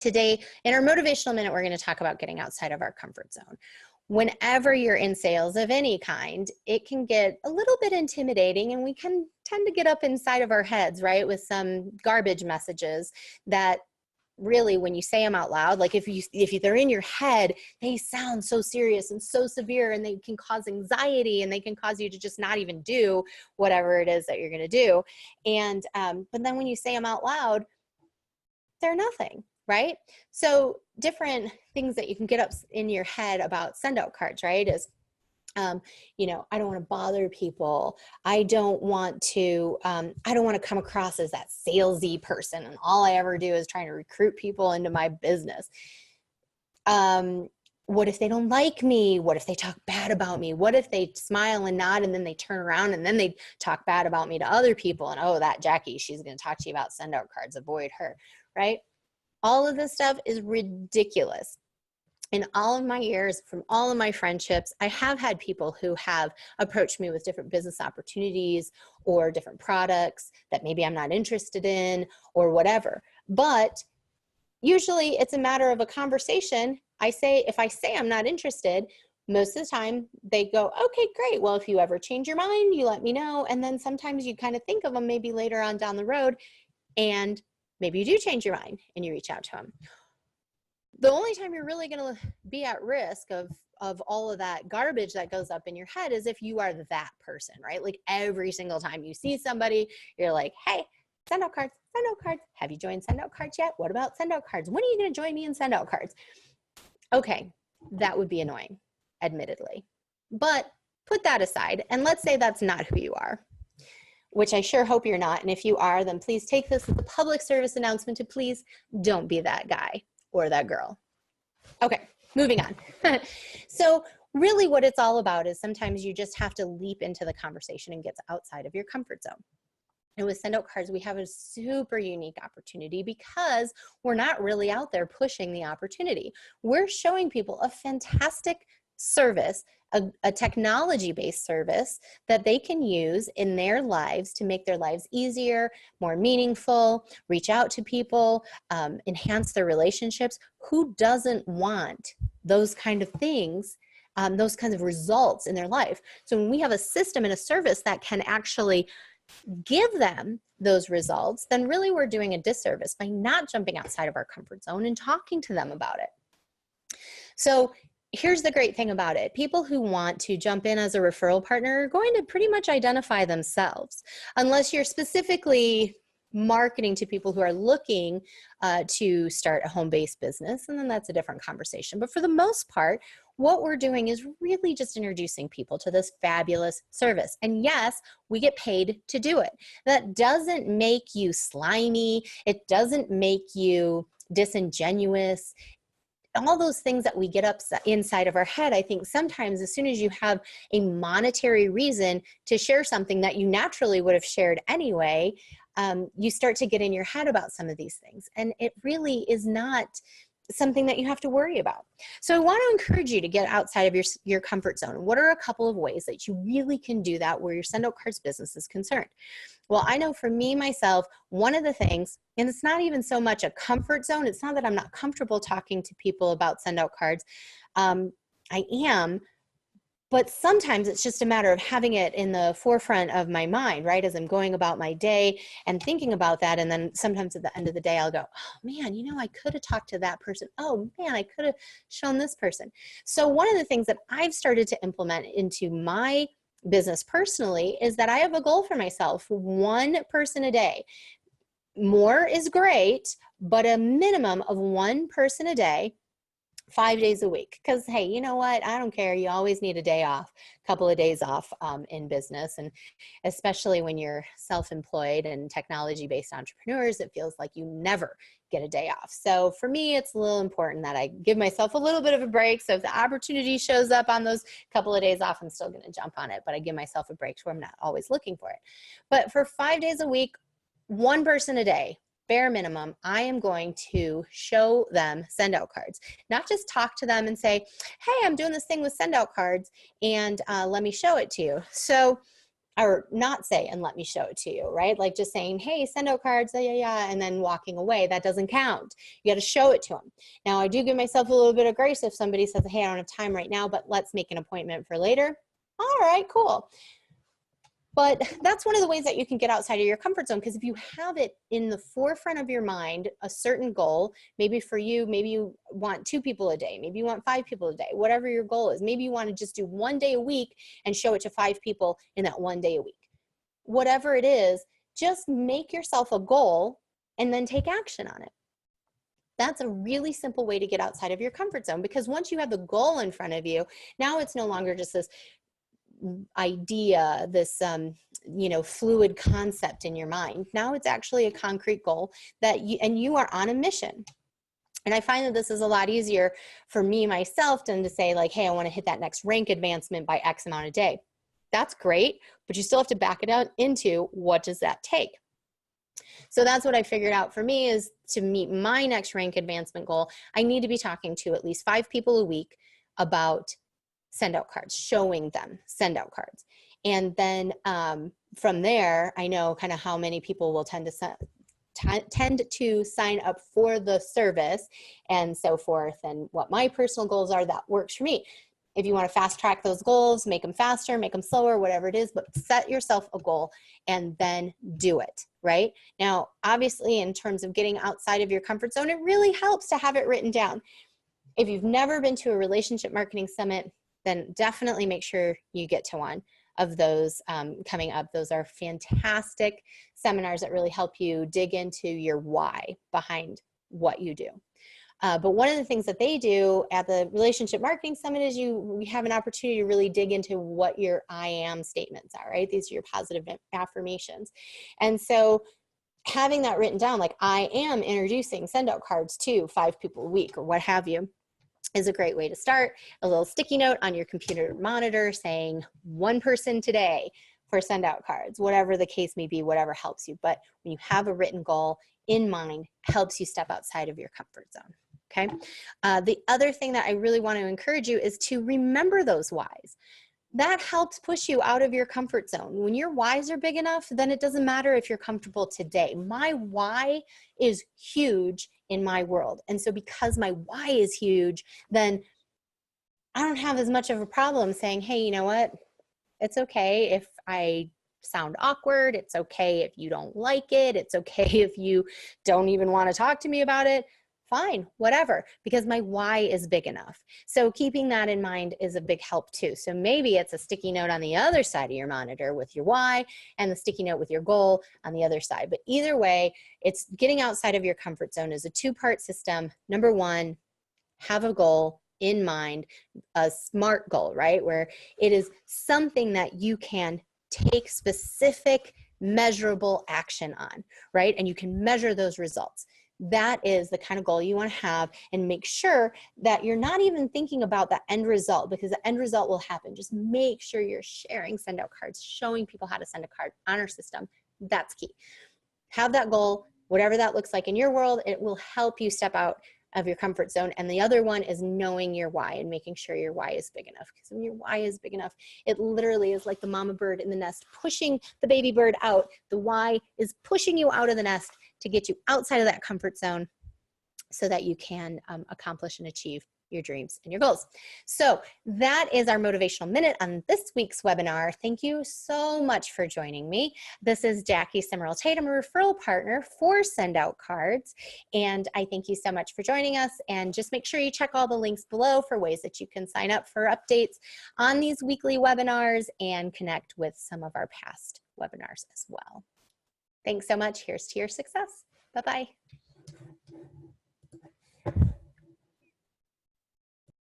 Today, in our Motivational Minute, we're going to talk about getting outside of our comfort zone. Whenever you're in sales of any kind, it can get a little bit intimidating, and we can tend to get up inside of our heads, right, with some garbage messages that really, when you say them out loud, like if they're in your head, they sound so serious and so severe, and they can cause anxiety, and they can cause you to just not even do whatever it is that you're going to do. And but then when you say them out loud, they're nothing. Right? So different things that you can get up in your head about send out cards, right? Is, you know, I don't want to bother people. I don't want to come across as that salesy person. And all I ever do is trying to recruit people into my business. What if they don't like me? What if they talk bad about me? What if they smile and nod and then they turn around and then they talk bad about me to other people? And, oh, that Jackie, she's going to talk to you about send out cards. Avoid her, right? All of this stuff is ridiculous. In all of my years, from all of my friendships, I have had people who have approached me with different business opportunities or different products that maybe I'm not interested in or whatever. But usually it's a matter of a conversation. If I say I'm not interested, most of the time they go, okay, great. Well, if you ever change your mind, you let me know. And then sometimes you kind of think of them maybe later on down the road, and maybe you do change your mind and you reach out to them. The only time you're really going to be at risk of all of that garbage that goes up in your head is if you are that person, right? Like every single time you see somebody, you're like, hey, send out cards, send out cards. Have you joined send out cards yet? What about send out cards? When are you going to join me in send out cards? Okay, that would be annoying, admittedly. But put that aside, and let's say that's not who you are, which I sure hope you're not. And if you are, then please take this as a public service announcement to please don't be that guy or that girl. Okay, moving on. So really what it's all about is sometimes you just have to leap into the conversation and get outside of your comfort zone. And with Send Out Cards, we have a super unique opportunity because we're not really out there pushing the opportunity. We're showing people a fantastic service, a technology-based service that they can use in their lives to make their lives easier, more meaningful, reach out to people, enhance their relationships. Who doesn't want those kind of things, those kinds of results in their life? So when we have a system and a service that can actually give them those results, then really we're doing a disservice by not jumping outside of our comfort zone and talking to them about it. So here's the great thing about it. People who want to jump in as a referral partner are going to pretty much identify themselves, unless you're specifically marketing to people who are looking to start a home-based business, and then that's a different conversation. But for the most part, what we're doing is really just introducing people to this fabulous service. And yes, we get paid to do it. That doesn't make you slimy. It doesn't make you disingenuous. All those things that we get up inside of our head, I think sometimes as soon as you have a monetary reason to share something that you naturally would have shared anyway, you start to get in your head about some of these things. And it really is not something that you have to worry about. So I want to encourage you to get outside of your comfort zone. What are a couple of ways that you really can do that where your Send Out Cards business is concerned? Well, I know for me, myself, one of the things, and it's not even so much a comfort zone, it's not that I'm not comfortable talking to people about Send Out Cards. I am, but sometimes it's just a matter of having it in the forefront of my mind, right? As I'm going about my day and thinking about that. And then sometimes at the end of the day, I'll go, oh man, you know, I could have talked to that person. Oh man, I could have shown this person. So one of the things that I've started to implement into my business personally is that I have a goal for myself, one person a day. More is great, but a minimum of one person a day, 5 days a week. Because hey, you know what? I don't care. You always need a day off, a couple of days off in business. And especially when you're self-employed and technology-based entrepreneurs, it feels like you never get a day off. So for me, it's a little important that I give myself a little bit of a break. So if the opportunity shows up on those couple of days off, I'm still going to jump on it, but I give myself a break so I'm not always looking for it. But for 5 days a week, one person a day, bare minimum, I am going to show them Send Out Cards. Not just talk to them and say, hey, I'm doing this thing with Send Out Cards and let me show it to you. So or not say, and let me show it to you, right? Like just saying, hey, send out cards, yeah, and then walking away. That doesn't count. You got to show it to them. Now, I do give myself a little bit of grace if somebody says, hey, I don't have time right now, but let's make an appointment for later. All right, cool. But that's one of the ways that you can get outside of your comfort zone, because if you have it in the forefront of your mind, a certain goal, maybe for you, maybe you want 2 people a day, maybe you want 5 people a day, whatever your goal is. Maybe you want to just do 1 day a week and show it to 5 people in that 1 day a week. Whatever it is, just make yourself a goal and then take action on it. That's a really simple way to get outside of your comfort zone, because once you have the goal in front of you, now it's no longer just this idea, this you know, fluid concept in your mind. Now it's actually a concrete goal that you are on a mission. And I find that this is a lot easier for me myself than to say like, hey, I want to hit that next rank advancement by X amount a day. That's great, but you still have to back it out into what does that take? So that's what I figured out for me, is to meet my next rank advancement goal, I need to be talking to at least 5 people a week about send out cards, showing them send out cards. And then from there, I know kind of how many people will tend to sign up for the service and so forth, and what my personal goals are. That works for me. If you want to fast track those goals, make them faster, make them slower, whatever it is, but set yourself a goal and then do it, right? Now, obviously, in terms of getting outside of your comfort zone, it really helps to have it written down. If you've never been to a relationship marketing summit, then definitely make sure you get to one of those coming up. Those are fantastic seminars that really help you dig into your why behind what you do. But one of the things that they do at the Relationship Marketing Summit is we have an opportunity to really dig into what your I am statements are, right? These are your positive affirmations. And so having that written down, like I am introducing send out cards to 5 people a week or what have you, is a great way to start. A little sticky note on your computer monitor saying 1 person today for send out cards, whatever the case may be, whatever helps you. But when you have a written goal in mind, helps you step outside of your comfort zone. Okay. The other thing that I really want to encourage you is to remember those whys. That helps push you out of your comfort zone. When your whys are big enough, then it doesn't matter if you're comfortable today. My why is huge in my world. And so because my why is huge, then I don't have as much of a problem saying, hey, you know what? It's okay if I sound awkward. It's okay if you don't like it. It's okay if you don't even want to talk to me about it. Fine, whatever, because my why is big enough. So keeping that in mind is a big help too. So maybe it's a sticky note on the other side of your monitor with your why, and the sticky note with your goal on the other side. But either way, it's getting outside of your comfort zone is a 2-part system. Number 1, have a goal in mind, a SMART goal, right? Where it is something that you can take specific, measurable action on, right? And you can measure those results. That is the kind of goal you want to have, and make sure that you're not even thinking about the end result, because the end result will happen. Just make sure you're sharing send out cards, showing people how to send a card on our system. That's key. Have that goal, whatever that looks like in your world. It will help you step out of your comfort zone. And the other one is knowing your why and making sure your why is big enough. Because when your why is big enough, it literally is like the mama bird in the nest pushing the baby bird out. The why is pushing you out of the nest to get you outside of that comfort zone so that you can accomplish and achieve your dreams and your goals. So that is our motivational minute on this week's webinar. Thank you so much for joining me. This is Jacki Semerau Tait. I'm a referral partner for Send Out Cards, and I thank you so much for joining us. And just make sure you check all the links below for ways that you can sign up for updates on these weekly webinars and connect with some of our past webinars as well. Thanks so much. Here's to your success. Bye-bye.